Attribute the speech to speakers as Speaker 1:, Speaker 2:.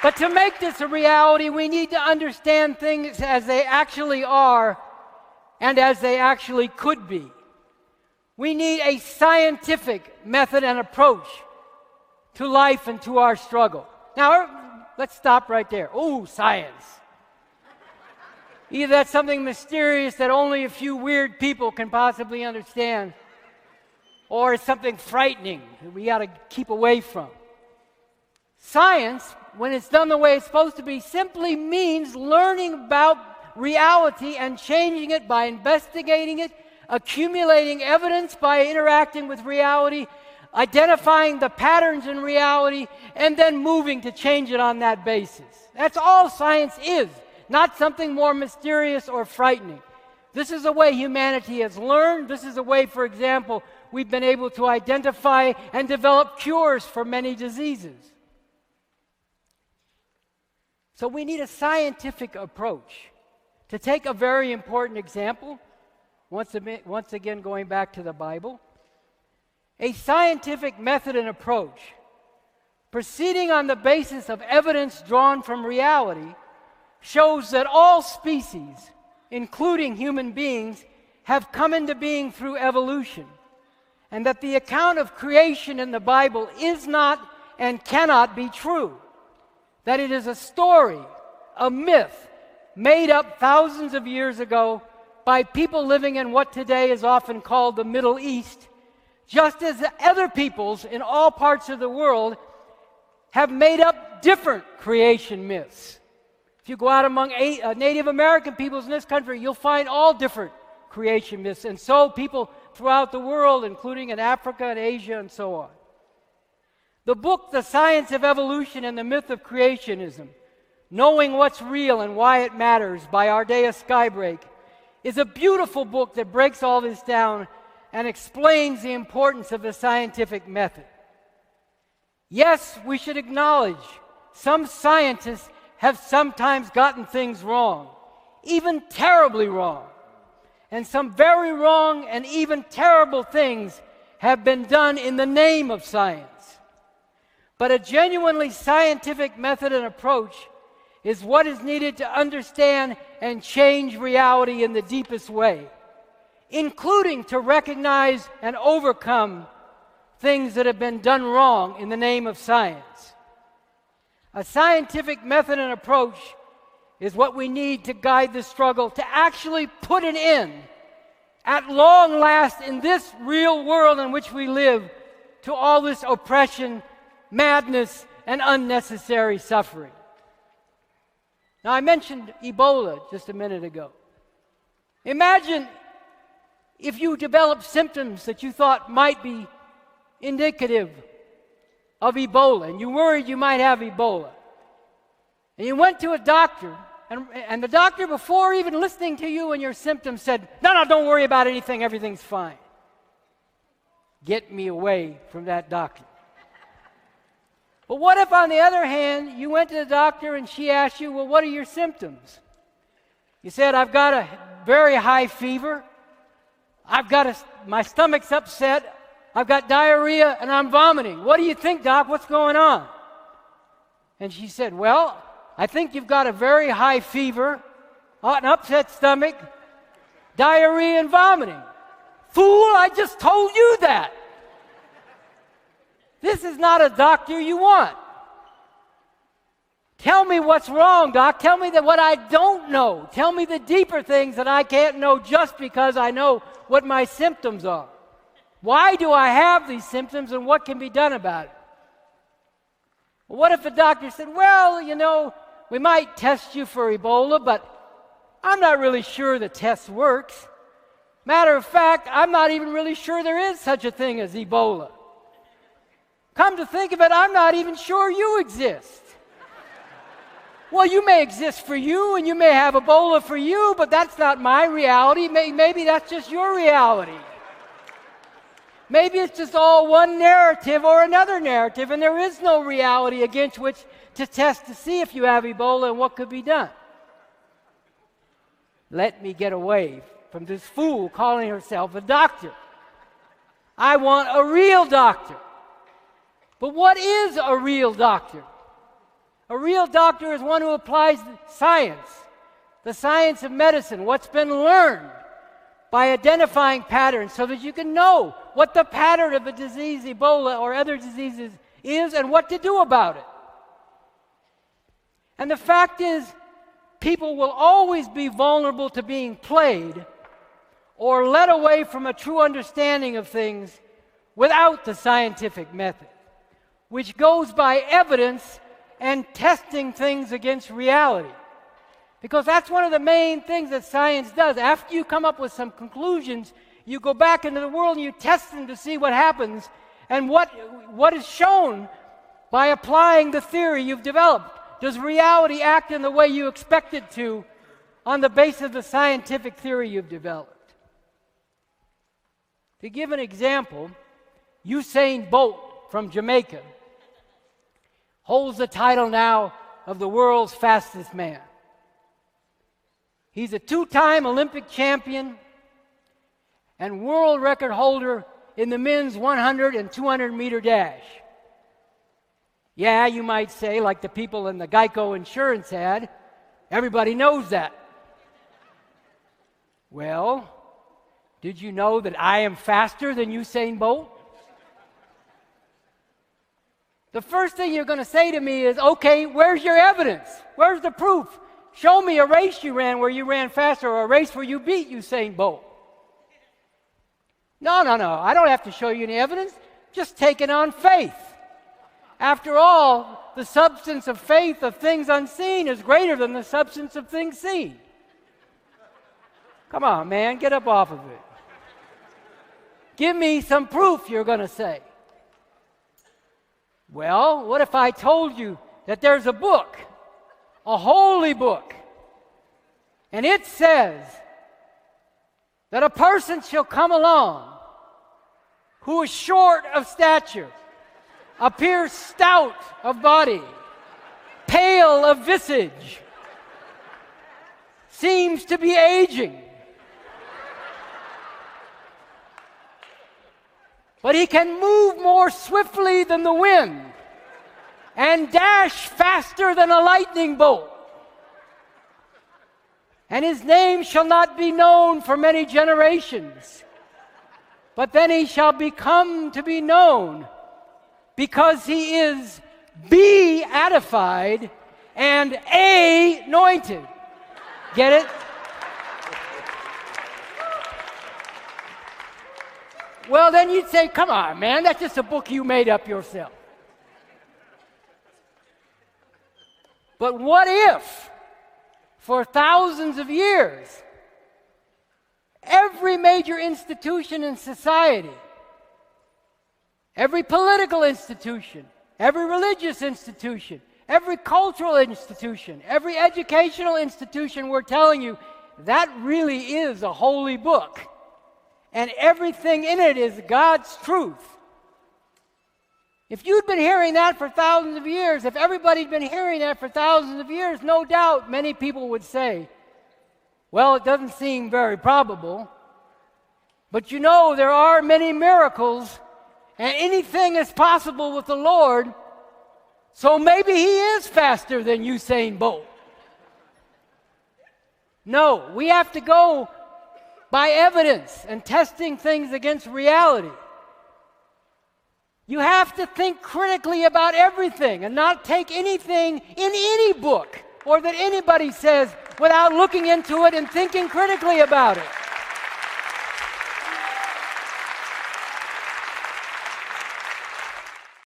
Speaker 1: But to make this a reality, we need to understand things as they actually are and as they actually could be. We need a scientific method and approach to life and to our struggle. Now, let's stop right there. Ooh, science. Either that's something mysterious that only a few weird people can possibly understand, or it's something frightening that we got to keep away from. Science, when it's done the way it's supposed to be, simply means learning about reality and changing it by investigating it, accumulating evidence by interacting with reality, identifying the patterns in reality, and then moving to change it on that basis. That's all science is, not something more mysterious or frightening. This is the way humanity has learned. This is the way, for example, we've been able to identify and develop cures for many diseases. So we need a scientific approach. To take a very important example, once again going back to the Bible, a scientific method and approach, proceeding on the basis of evidence drawn from reality, shows that all species, including human beings, have come into being through evolution, and that the account of creation in the Bible is not and cannot be true. That it is a story, a myth, made up thousands of years ago by people living in what today is often called the Middle East, just as other peoples in all parts of the world have made up different creation myths. If you go out among Native American peoples in this country, you'll find all different creation myths, and so people throughout the world, including in Africa and Asia and so on. The book, The Science of Evolution and the Myth of Creationism, Knowing What's Real and Why It Matters by Ardea Skybrake, is a beautiful book that breaks all this down and explains the importance of the scientific method. Yes, we should acknowledge some scientists have sometimes gotten things wrong, even terribly wrong. And some very wrong and even terrible things have been done in the name of science. But a genuinely scientific method and approach is what is needed to understand and change reality in the deepest way, including to recognize and overcome things that have been done wrong in the name of science. A scientific method and approach is what we need to guide the struggle to actually put an end, at long last, in this real world in which we live, to all this oppression, madness, and unnecessary suffering. Now, I mentioned Ebola just a minute ago. Imagine if you developed symptoms that you thought might be indicative of Ebola, and you worried you might have Ebola. And you went to a doctor, and the doctor, before even listening to you and your symptoms, said, no, don't worry about anything, everything's fine. Get me away from that doctor. But what if, on the other hand, you went to the doctor and she asked you, well, what are your symptoms? You said, I've got a very high fever, my stomach's upset, I've got diarrhea, and I'm vomiting. What do you think, Doc? What's going on? And she said, well, I think you've got a very high fever, an upset stomach, diarrhea, and vomiting. Fool, I just told you that. This is not a doctor you want. Tell me what's wrong, Doc. Tell me what I don't know. Tell me the deeper things that I can't know just because I know what my symptoms are. Why do I have these symptoms, and what can be done about it? Well, what if the doctor said, well, we might test you for Ebola, but I'm not really sure the test works. Matter of fact, I'm not even really sure there is such a thing as Ebola. Come to think of it, I'm not even sure you exist. Well, you may exist for you, and you may have Ebola for you, but that's not my reality. Maybe that's just your reality. Maybe it's just all one narrative or another narrative, and there is no reality against which to test to see if you have Ebola and what could be done. Let me get away from this fool calling herself a doctor. I want a real doctor. But what is a real doctor? A real doctor is one who applies science, the science of medicine, what's been learned by identifying patterns so that you can know what the pattern of a disease, Ebola or other diseases, is and what to do about it. And the fact is, people will always be vulnerable to being played or led away from a true understanding of things without the scientific method, which goes by evidence and testing things against reality. Because that's one of the main things that science does. After you come up with some conclusions, you go back into the world and you test them to see what happens and what is shown by applying the theory you've developed. Does reality act in the way you expect it to on the basis of the scientific theory you've developed? To give an example, Usain Bolt from Jamaica holds the title now of the world's fastest man. He's a two-time Olympic champion and world record holder in the men's 100 and 200 meter dash. Yeah, you might say, like the people in the Geico insurance ad, everybody knows that. Well, did you know that I am faster than Usain Bolt? The first thing you're going to say to me is, okay, where's your evidence? Where's the proof? Show me a race you ran where you ran faster or a race where you beat Usain Bolt. No, I don't have to show you any evidence. Just take it on faith. After all, the substance of faith of things unseen is greater than the substance of things seen. Come on, man, get up off of it. Give me some proof, you're going to say. Well, what if I told you that there's a book, a holy book, and it says that a person shall come along who is short of stature, appears stout of body, pale of visage, seems to be aging, but he can move more swiftly than the wind and dash faster than a lightning bolt. And his name shall not be known for many generations, but then he shall become to be known because he is beatified and anointed. Get it? Well, then you'd say, come on, man, that's just a book you made up yourself. But what if, for thousands of years, every major institution in society, every political institution, every religious institution, every cultural institution, every educational institution, we're telling you that really is a holy book. And everything in it is God's truth. If you'd been hearing that for thousands of years, if everybody'd been hearing that for thousands of years, no doubt many people would say, well, it doesn't seem very probable. But you know, there are many miracles, and anything is possible with the Lord, so maybe he is faster than Usain Bolt. No, we have to go by evidence and testing things against reality. You have to think critically about everything and not take anything in any book or that anybody says without looking into it and thinking critically about it.